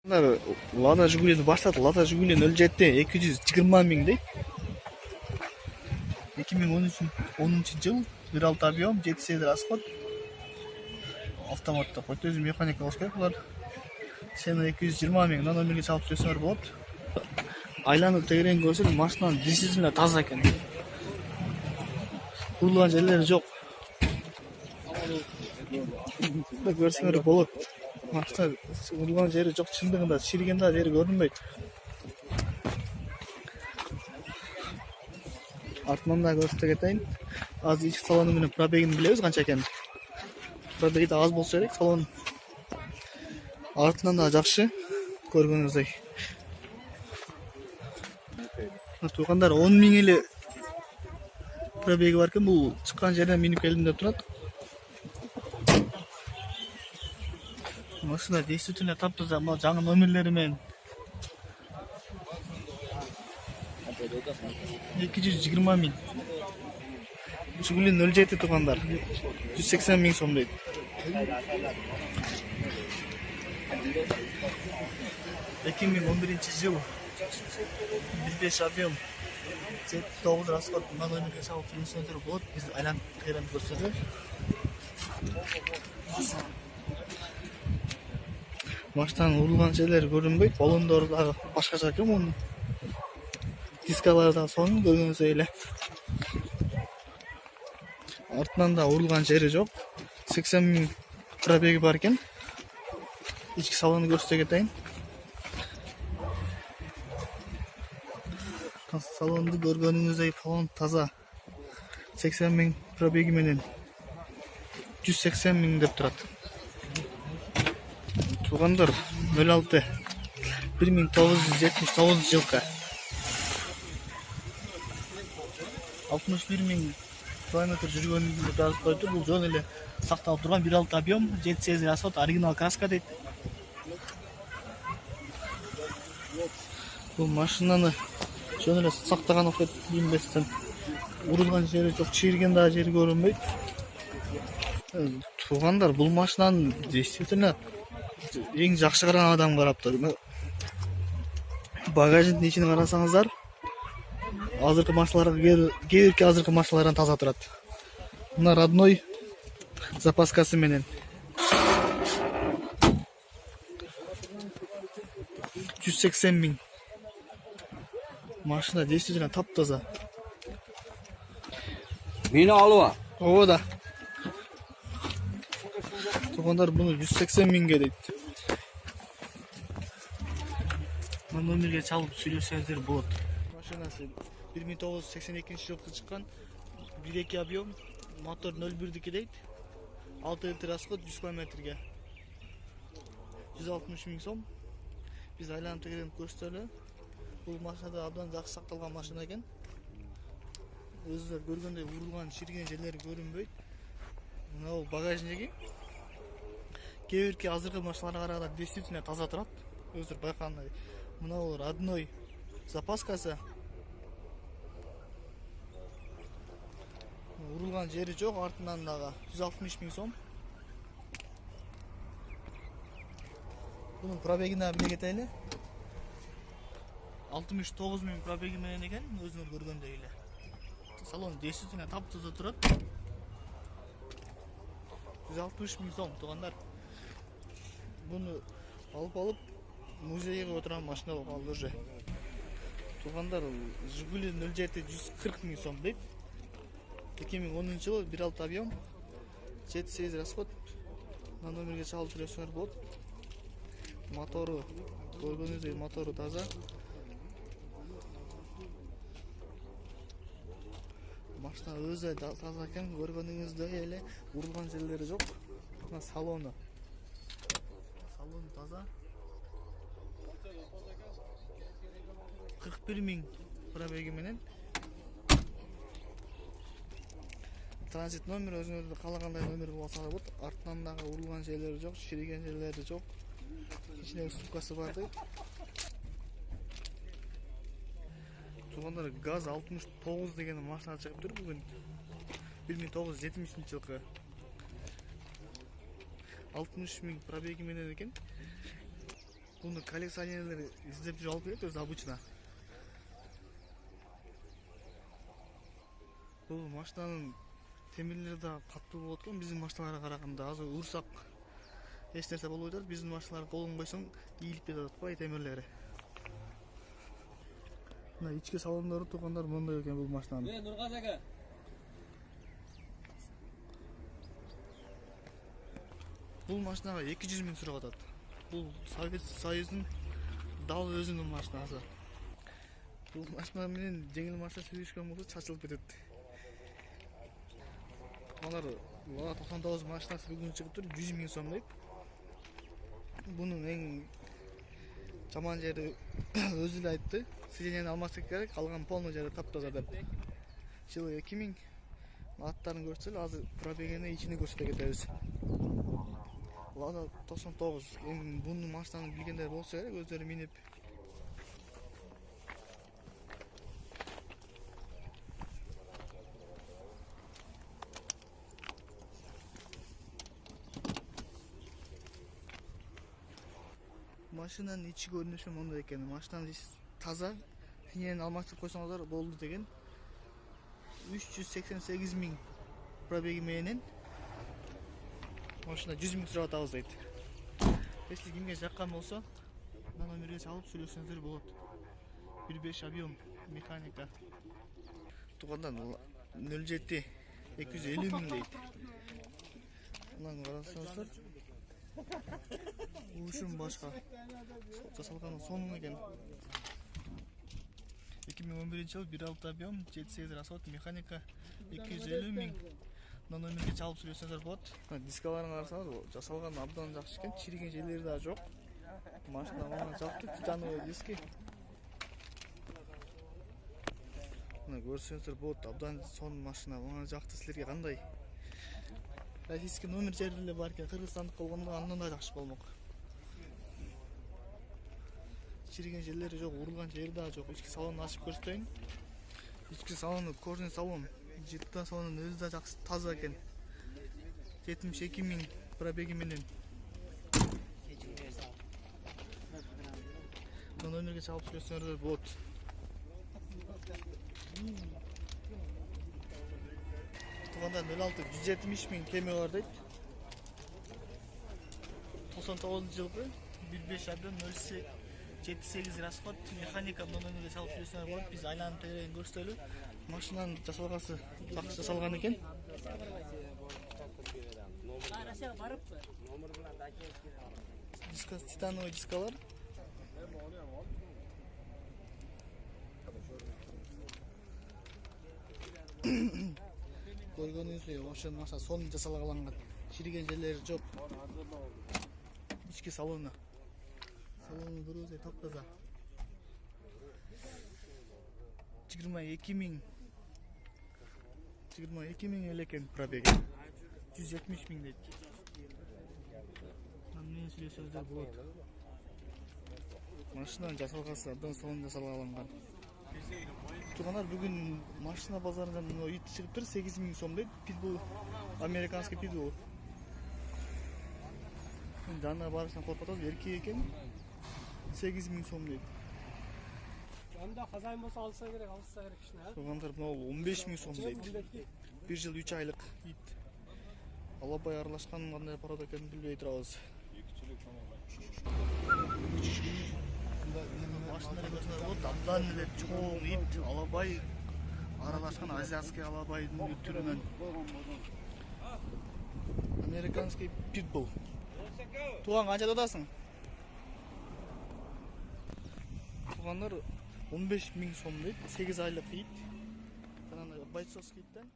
Lada Jigulini баштады. Lada Jigulini 07 220 миң дейт. 2010 жыл 1.6 объем, 7 сейд расход. Автоматта қойт өзі механика болуш керек булар. Сені 220 миң номерге чалып жүрсөңөр болот. Айланып тегерен көрсөң машинаның действительно таза экен. Урулган жерлери жок. Көрсөңөр болот. Машина урулган жери жок, чындыгында шириген да жери көрүнбөйт. Артынан да көрсөтө кетейин. Азыр ички салону менен пробегин билебиз канча экенин. Пробеги да аз болсо керек салон. Артынан да жакшы көргөнүңүздөй. Туугандар 10 миң эле пробеги бар экен. Бул чыккан жерден минип келдим деп турат. Машина действительно таптаза, жаңы номерлери менен 220 миң. Жигулин 07 туугандар. 180 миң сом дейт. 2011 жыл 1.5 объем, 9 расход. Мына номерге чалып жүрсөңүздөр болот. Биз айланып кайран көрсөтөбүз. Машинаның урулган жерлери көрүнбөйт. Балондору дагы башкача экен мунун. Дискалары да сонун көргөнүздөй эле. Артынан да урулган жери жок. 80 миң пробеги бар экен. Ички салонду көрсөтө кетейин. Салонду көргөнүңүздөй салон таза. 80 миң пробеги менен 180 миң деп турат. Туугандар 06 1979 жылкы 61 миң километр жүргөнүн жазып койду. Бул жөн эле сакталып турган 1.6 объем, 7 сейд расход, оригинал краска дейт. Бул машинаны жөн эле сактаган окшойт билбестен. Урулган жери жок, чийирген да жери көрүнбөйт. Туугандар, бул машинаны действительно эң жакшы караган адам караптыр. Багаждын ичин карасаңыздар, азыркы машиналарга кээбирки азыркы машиналардан таза турат. Мына родной запаскасы менен 180 миң. Машина действительно таптаза. Мени алып. Ооба да. Туугандар, буну 180 миңге дейт. Мына номерге чалып сүйлөшсөңүздөр болот. Машинасы 1982 жылкы чыккан, 1.2 объем, мотор 0.1 дейт. 6 литр расход 100 километрге. 160 миң сом. Биз айланып тегерен көрсөтөлү. Бул машинада абдан жакшы сакталган машина экен. Өзүлөр көргөндөй урулган, ширген жерлери көрүнбөйт. Мына бул багажниги. Кээбирки азыркы машиналарга караганда действительно таза турат. Өзүлөр байкагандай. Мына бул родной запаскасы. Урулган жери жок, артынан дагы 160 миң сом. Бунун пробегине биле кетели. 69 миң пробеги менен экен, өзүңөр көргөндөй эле. Салон действительно таптаза турат. 160 миң сом, туугандар. Буну алып музейге отурган машина болуп калды уже. Туугандар, Жигули 07 140 миң сом дейт. 2010 жылы 1.6 объем, 7 сейд расход. На номерге чалып жүрсөңөр болот. Мотору көргөнүздөй мотору таза. Машина өзү таза экен, көргөнүңүздөй эле урулган жерлери жок. Мына салону. Салону таза. 41 миң пробеги менен. Транзит номер өзүңөрдү каалагандай номер болсо болот. Артынан дагы урулган жерлери жок, шириген жерлери жок. Ичине ступкасы бар дейт. Туугандар, ГАЗ 69 деген машина чыгып тур бүгүн. 1970 жылкы. 60 миң пробеги менен экен. Буну коллекционерлер издеп жүрүп алып келет өзү обычно. Бул машинанын темирлери да катуу болот экен, биздин машиналарга караганда. Азыр урсак эч нерсе болбой турат, биздин машиналарга колун койсоң ийилип кетип атпайбы темирлери. Мына ички салондору туугандар мондай экен бул машинанын. Нургаз ага. Бул машинага 200 миң сурап атат. Бул Совет Союздун дал өзүнүн машинасы. Бул машина менен жеңил машина сүйлөшкөн болсо чачылып кетет. Алар Лада 99 машинасы бүгүн чыгып 100 миң сом дейт. Бунун эң жаман жери өзү эле айтты. Сиденияны алмашсак керек, калган полный жери таптаза деп. Жылы 2000 аттарын көрсөтөлү, азыр пробегине ичини көрсөтө кетебиз. Лада 99. Эми бунун машинаны билгендер болсо керек, өздөрү минип. Машинанын ичи көрүнүшү мондай экен. Машинанын ичи таза. Синени алмаштырып койсоңуздар болду деген. 388 миң пробеги менен машина 100 миң сурап атабыз дейт. Если кимге жаккан болсо, мына номерге чалып сүйлөшсөңүздөр болот. 1.5 объем механика. Туугандар 07 250 миң дейт. Мына карасаңыздар. Ушун башка жасалган сонун экен. 2011-жылы 1.6 объем 7.8 расход механика 250 миң. Мына номерге чалып сүйлөсөңүздөр болот. Дискаларын карасаңыз, жасалган абдан жакшы экен, чириген жерлери да жок. Машина мага жакты, титановый диски. Мына көрсөңүздөр болот, абдан сонун машина, мага жакты. Силерге кандай? Российский номер жери эле бар экен, кыргызстандык болгондо андан да жакшы болмок. Чириген жерлери жок, урулган жери да жок. Ички салонун ачып көрсөтөйүн. Ички салону кожный салон. Жытта салонун өзү да жакшы, таза экен. 72 миң пробеги менен. Мына номерге чалып сүйлөсөңүздөр болот. Туугандар 06 170 миң кеми бар дейт. 99-жылгы 1.5 объем 7.8 расход механика. Мына номерге чалып сүйлөсөңүздөр болот. Биз айланып тегерегин көрсөтөлү. Машинанын жасалгасы жакшы жасалган экен. Диска титановый дискалар. Көргөнүңүздөй машина сонун жасалган. Чириген жерлери жок. Ички салону. Салонун көрүүсү таптаза. 22 миң элекен пробеги. 170 миң дейт. Мына сүйлөсөңүздөр болот. Машинанын жасалгасы абдан сонун жасалган. Туугандар, бүгүн машина базарынан ит чыгып 8 миң сом дейт. Питбул, американский питбул. Жанына барышынан коркуп атабыз, эркек экен. 8 миң сом дейт. Анда хазайын болса алса керек кишине. Туугандар, мына 15 миң сом дейт. 1 жыл 3 айлык ит. Алабай аралашкан кандай порода экенин билбей турабыз. Машина көрсөңүздөр болот, абдан эле чоң ит, алабай аралашкан азиатский алабайдын түрүнөн. Американский питбул. Туган канча атасың? Тугандар 15 миң сом дейт, 8 айлык ит. Жанагы бойцовский иттен